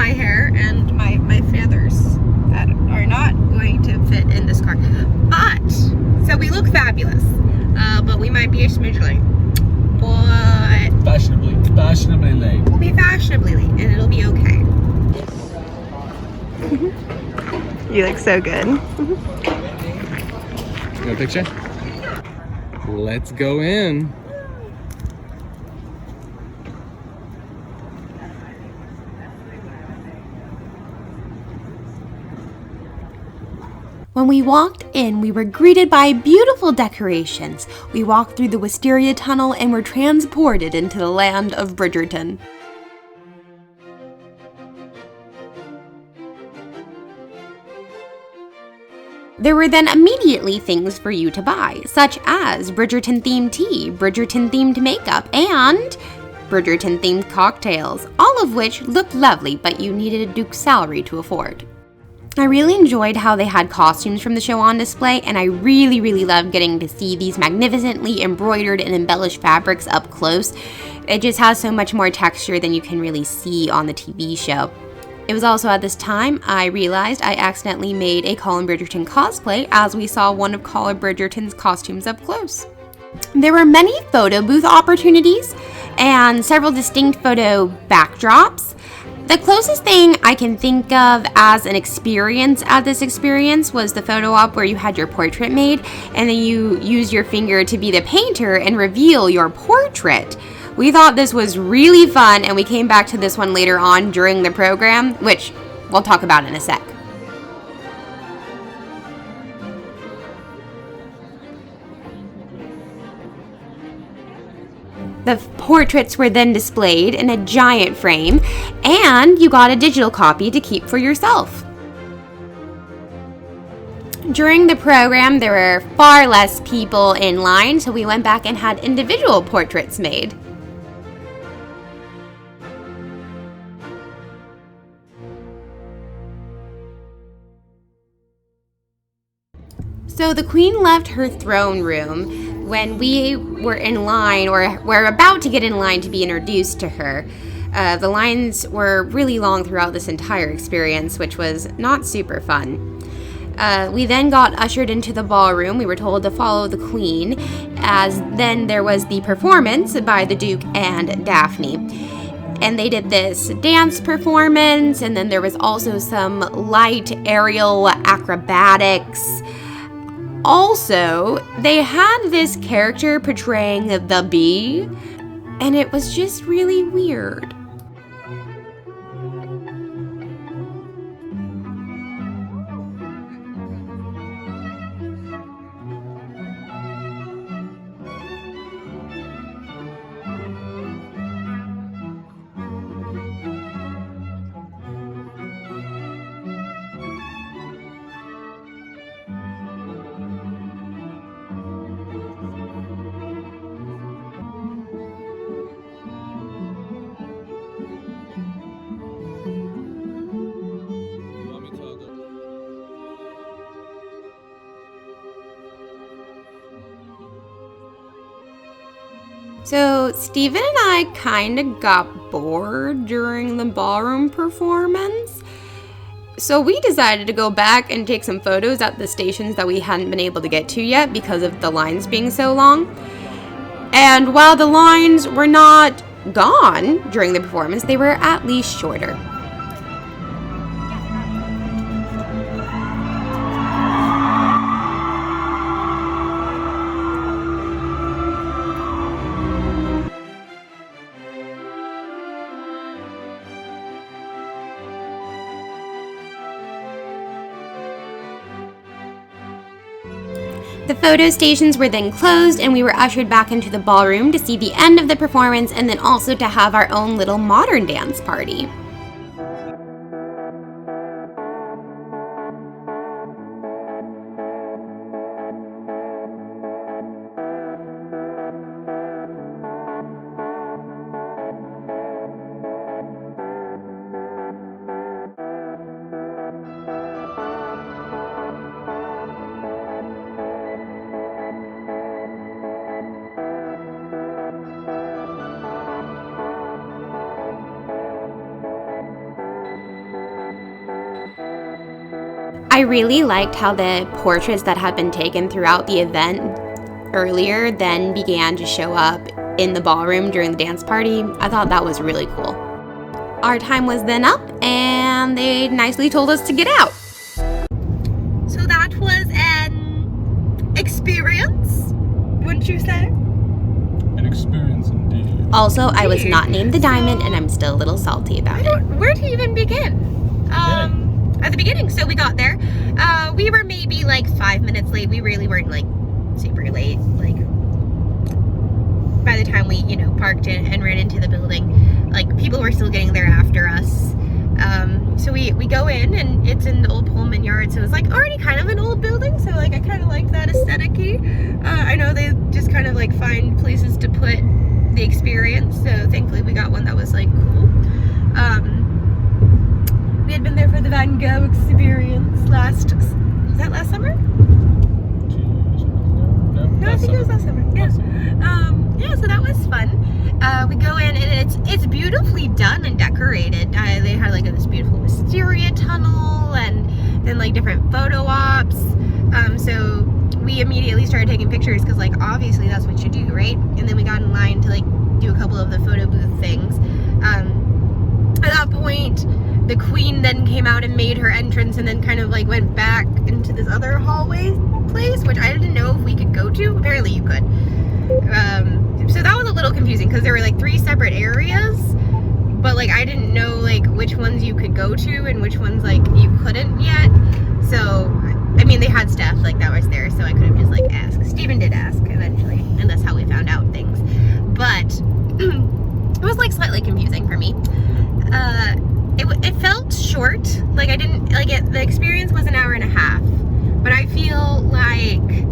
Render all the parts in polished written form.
my hair and my feathers that are not going to fit in this car. But, so we look fabulous, but we might be a smidge late. But fashionably late. We'll be fashionably late, and it'll be okay. You look so good. You want a picture? Let's go in. When we walked in, we were greeted by beautiful decorations. We walked through the Wisteria Tunnel and were transported into the land of Bridgerton. There were then immediately things for you to buy, such as Bridgerton-themed tea, Bridgerton-themed makeup, and Bridgerton-themed cocktails, all of which looked lovely, but you needed a duke's salary to afford. I really enjoyed how they had costumes from the show on display, and I really loved getting to see these magnificently embroidered and embellished fabrics up close. It just has so much more texture than you can really see on the TV show. It was also at this time I realized I accidentally made a Colin Bridgerton cosplay as we saw one of Colin Bridgerton's costumes up close. There were many photo booth opportunities and several distinct photo backdrops. The closest thing I can think of as an experience at this experience was the photo op where you had your portrait made and then you use your finger to be the painter and reveal your portrait. We thought this was really fun and we came back to this one later on during the program, which we'll talk about in a sec. The portraits were then displayed in a giant frame, and you got a digital copy to keep for yourself. During the program, there were far less people in line, so we went back and had individual portraits made. So the Queen left her throne room when we were in line, or were about to get in line to be introduced to her. The lines were really long throughout this entire experience, which was not super fun. We then got ushered into the ballroom. We were told to follow the Queen, as then there was the performance by the Duke and Daphne. And they did this dance performance, and then there was also some light aerial acrobatics. Also, they had this character portraying the bee, and it was just really weird. So Steven and I kind of got bored during the ballroom performance. So we decided to go back and take some photos at the stations that we hadn't been able to get to yet because of the lines being so long. And while the lines were not gone during the performance, they were at least shorter. The photo stations were then closed and we were ushered back into the ballroom to see the end of the performance and then also to have our own little modern dance party. I really liked how the portraits that had been taken throughout the event earlier then began to show up in the ballroom during the dance party. I thought that was really cool. Our time was then up, and they nicely told us to get out. So that was an experience, wouldn't you say? An experience indeed. Also, I was not named the diamond, and I'm still a little salty about it. Where to even begin? At the beginning. So we got there. We were maybe like 5 minutes late. We really weren't like super late. Like by the time we, parked in and ran into the building, like people were still getting there after us. So we go in, and it's in the old Pullman yard, so it's like already kind of an old building, so like I kind of like that aesthetic-y. I know they just kind of like find places to put the experience, so thankfully we got one that was like cool. We had been there for the Van Gogh experience was that last summer? No, I think it was last summer. Yeah. So that was fun. We go in, and it's beautifully done and decorated. They had like this beautiful wisteria tunnel, and then like different photo ops. So we immediately started taking pictures because like obviously that's what you do, right? And then we got in line to like do a couple of the photo booth things. At that point, the queen then came out and made her entrance, and then kind of like went back into this other hallway place, which I didn't know if we could go to. Apparently you could. So that was a little confusing because there were like 3 separate areas, but like I didn't know like which ones you could go to and which ones like you couldn't yet. So I mean, they had staff like that was there, so I could have just like asked. Steven did ask eventually, and that's how we found out things. But it was like slightly confusing for me. It felt short. Like I didn't like it. The experience was an hour and a half, but I feel like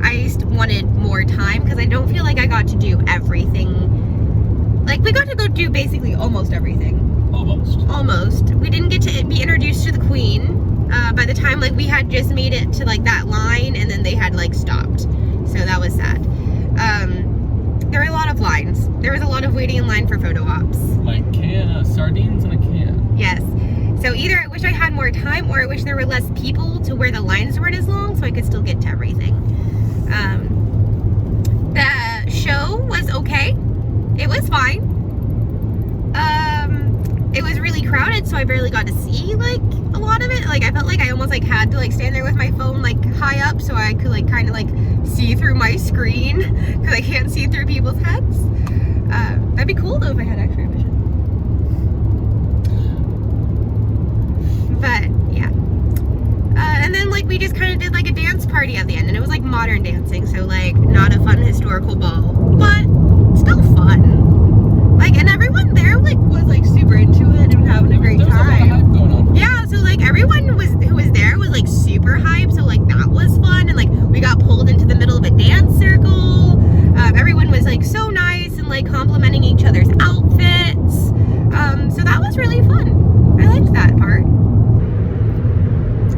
I wanted more time because I don't feel like I got to do everything. Like we got to go do basically almost everything. Almost. We didn't get to be introduced to the queen. By the time like we had just made it to like that line, and then they had like stopped. So that was sad. There were a lot of lines. There was a lot of waiting in line for photo ops. Like sardines in a can. Yes. So either I wish I had more time, or I wish there were less people to where the lines weren't as long, so I could still get to everything. The show was okay. It was fine. It was really crowded, so I barely got to see like a lot of it. Like I felt like I almost like had to like stand there with my phone like high up so I could like kind of like see through my screen because I can't see through people's heads. That'd be cool though if I had X-ray vision. But yeah. And then like we just kind of did like a dance party at the end, and it was like modern dancing, so like not a fun historical ball, but still fun. Like, and everyone there like was like super into it and having a great time. Yeah, so like everyone who was there was like super hyped, so like that was fun, and like we got pulled into the middle of a dance circle. Everyone was like so nice and like complimenting each other's outfits. So that was really fun. I liked that part.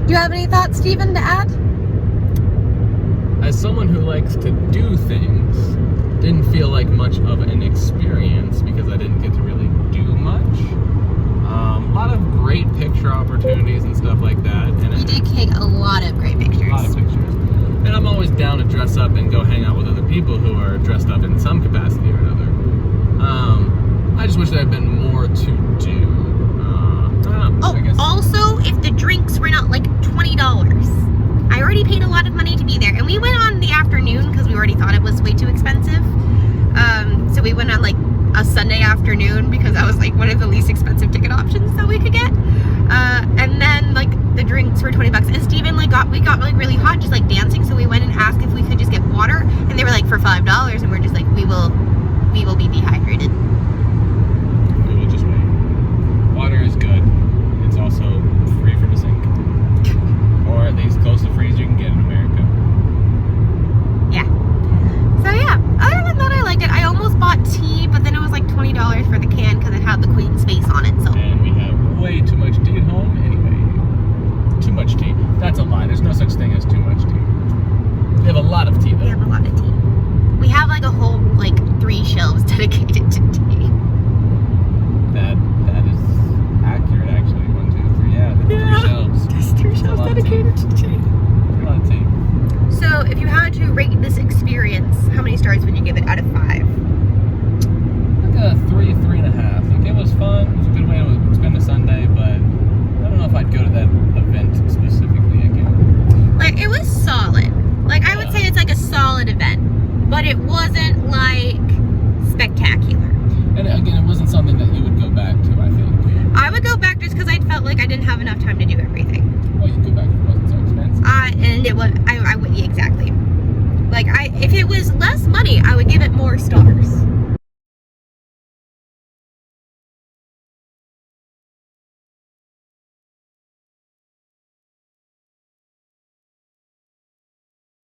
Do you have any thoughts, Steven, to add? As someone who likes to do things, didn't feel like much of an experience because I didn't get to really do much. A lot of great picture opportunities and stuff like that. And we did take a lot of great pictures. A lot of pictures. And I'm always down to dress up and go hang out with other people who are dressed up in some capacity or another. I just wish there had been more to do. I guess. Also, if the drinks were not like $20. I already paid a lot of money to be there, and we went on the afternoon because we already thought it was way too expensive. So we went on like a Sunday afternoon because that was like one of the least expensive ticket options that we could get. And then like the drinks were $20, and Steven like we got like really hot just like dancing, so we went and asked if we could just get water, and they were like for $5, and we're just like we will be dehydrated. We will just wait. Water is good. It's also free from the sink. Or at least close to free as you can get in America. Yeah. So yeah, other than that I liked it. I almost bought tea, but then it was like $20 for the can because it had the queen's face on it. So. And we have way too much tea at home anyway. Too much tea. That's a lie. There's no such thing as too much tea. We have a lot of tea though. We have a lot of tea. We have like a whole like 3 shelves dedicated to tea. That is accurate actually. 1, 2, 3, yeah. 3 shelves. There's 3 shelves dedicated to felt like I didn't have enough time to do everything. Well, you go back if it wasn't so expensive. And it was, I would, exactly. Like, if it was less money,